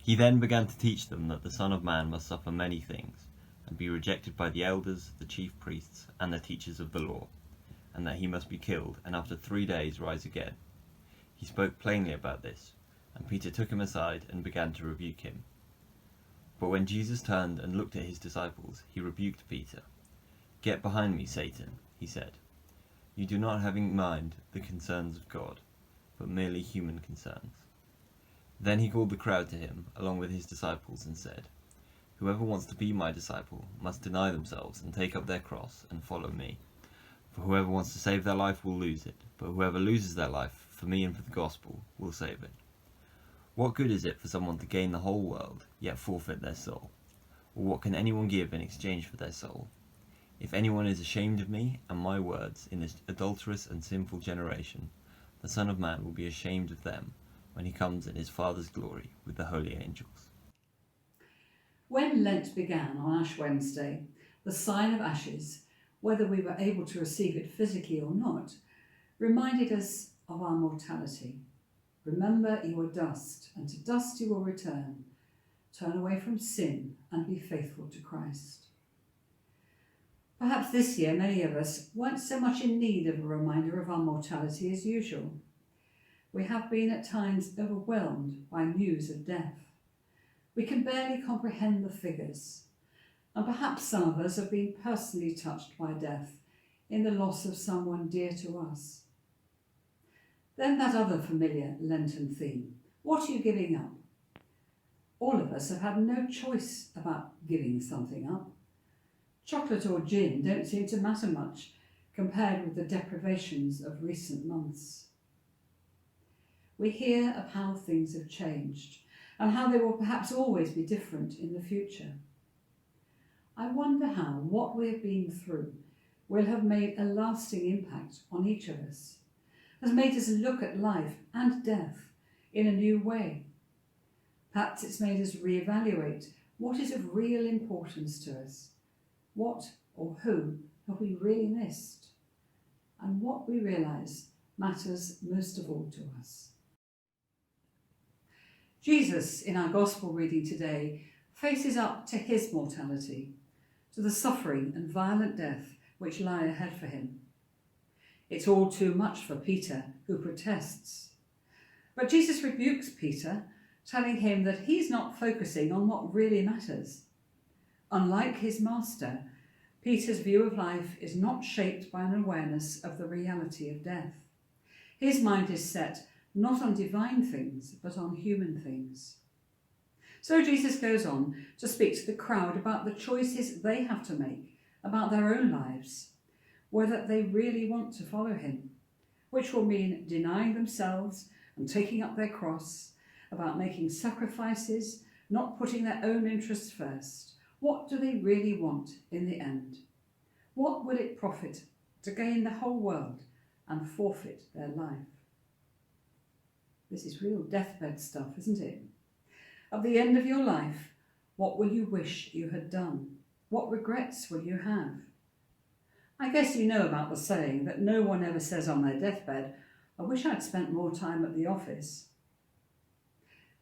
He then began to teach them that the Son of Man must suffer many things, and be rejected by the elders, the chief priests, and the teachers of the law, and that he must be killed, and after 3 days rise again. He spoke plainly about this, and Peter took him aside and began to rebuke him. But when Jesus turned and looked at his disciples, he rebuked Peter. "Get behind me, Satan," he said. "You do not have in mind the concerns of God, but merely human concerns." Then he called the crowd to him, along with his disciples, and said, "Whoever wants to be my disciple must deny themselves and take up their cross and follow me. For whoever wants to save their life will lose it, but whoever loses their life for me and for the gospel will save it. What good is it for someone to gain the whole world, yet forfeit their soul? Or what can anyone give in exchange for their soul? If anyone is ashamed of me and my words in this adulterous and sinful generation, the Son of Man will be ashamed of them when he comes in his Father's glory with the holy angels." When Lent began on Ash Wednesday, the sign of ashes, whether we were able to receive it physically or not, reminded us of our mortality. Remember, you are dust, and to dust you will return. Turn away from sin and be faithful to Christ. Perhaps this year many of us weren't so much in need of a reminder of our mortality as usual. We have been at times overwhelmed by news of death. We can barely comprehend the figures, and perhaps some of us have been personally touched by death in the loss of someone dear to us. Then that other familiar Lenten theme, what are you giving up? All of us have had no choice about giving something up. Chocolate or gin don't seem to matter much compared with the deprivations of recent months. We hear of how things have changed and how they will perhaps always be different in the future. I wonder how what we have been through will have made a lasting impact on each of us, has made us look at life and death in a new way. Perhaps it's made us reevaluate what is of real importance to us. What or who have we really missed? And what we realise matters most of all to us. Jesus, in our Gospel reading today, faces up to his mortality, to the suffering and violent death which lie ahead for him. It's all too much for Peter, who protests. But Jesus rebukes Peter, telling him that he's not focusing on what really matters. Unlike his master, Peter's view of life is not shaped by an awareness of the reality of death. His mind is set not on divine things, but on human things. So Jesus goes on to speak to the crowd about the choices they have to make about their own lives, whether they really want to follow him, which will mean denying themselves and taking up their cross, about making sacrifices, not putting their own interests first. What do they really want in the end? What will it profit to gain the whole world and forfeit their life? This is real deathbed stuff, isn't it? At the end of your life, what will you wish you had done? What regrets will you have? I guess you know about the saying that no one ever says on their deathbed, "I wish I'd spent more time at the office."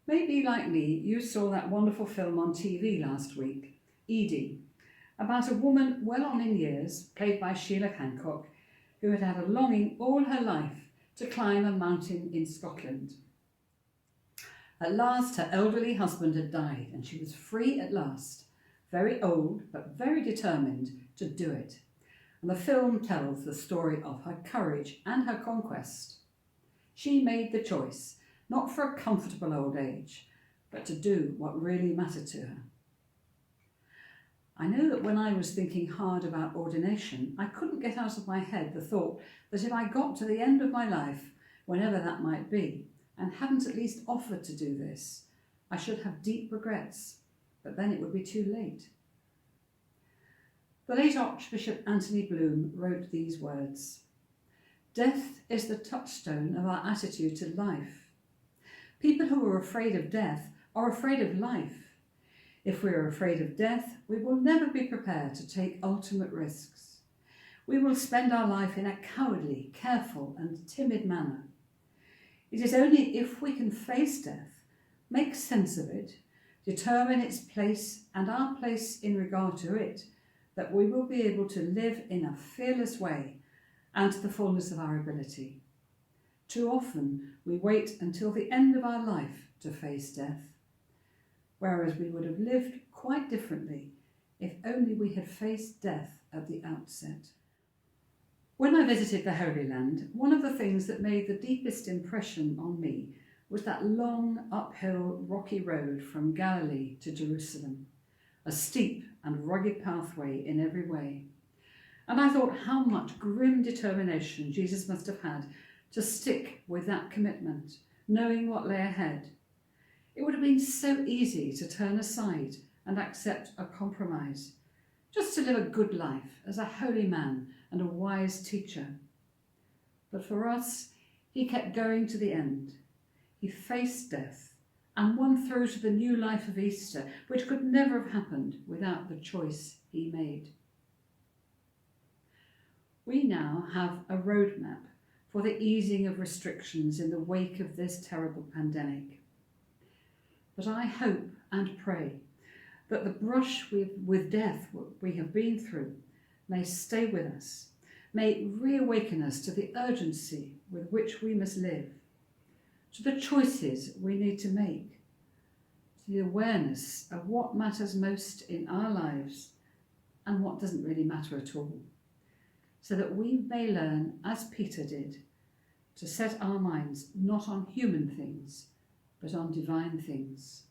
Maybe, like me, you saw that wonderful film on TV last week, Edie, about a woman well on in years, played by Sheila Hancock, who had had a longing all her life to climb a mountain in Scotland. At last, her elderly husband had died, and she was free at last, very old but very determined to do it. And the film tells the story of her courage and her conquest. She made the choice, not for a comfortable old age, but to do what really mattered to her. I know that when I was thinking hard about ordination, I couldn't get out of my head the thought that if I got to the end of my life, whenever that might be, and hadn't at least offered to do this, I should have deep regrets, but then it would be too late. The late Archbishop Anthony Bloom wrote these words: "Death is the touchstone of our attitude to life. People who are afraid of death are afraid of life. If we are afraid of death, we will never be prepared to take ultimate risks. We will spend our life in a cowardly, careful and timid manner. It is only if we can face death, make sense of it, determine its place and our place in regard to it, that we will be able to live in a fearless way and to the fullness of our ability. Too often we wait until the end of our life to face death, whereas we would have lived quite differently if only we had faced death at the outset. When I visited the Holy Land, one of the things that made the deepest impression on me was that long uphill rocky road from Galilee to Jerusalem, a steep and rugged pathway in every way. And I thought how much grim determination Jesus must have had to stick with that commitment, knowing what lay ahead. It would have been so easy to turn aside and accept a compromise, just to live a good life as a holy man and a wise teacher. But for us, he kept going to the end. He faced death and won through to the new life of Easter, which could never have happened without the choice he made. We now have a roadmap for the easing of restrictions in the wake of this terrible pandemic. But I hope and pray that the brush with death we have been through may stay with us, may reawaken us to the urgency with which we must live, to the choices we need to make, to the awareness of what matters most in our lives and what doesn't really matter at all, so that we may learn, as Peter did, to set our minds not on human things, but on divine things.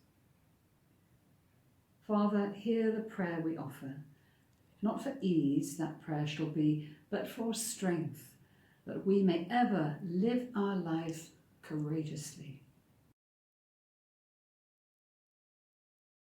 Father, hear the prayer we offer. Not for ease, that prayer shall be, but for strength, that we may ever live our lives courageously.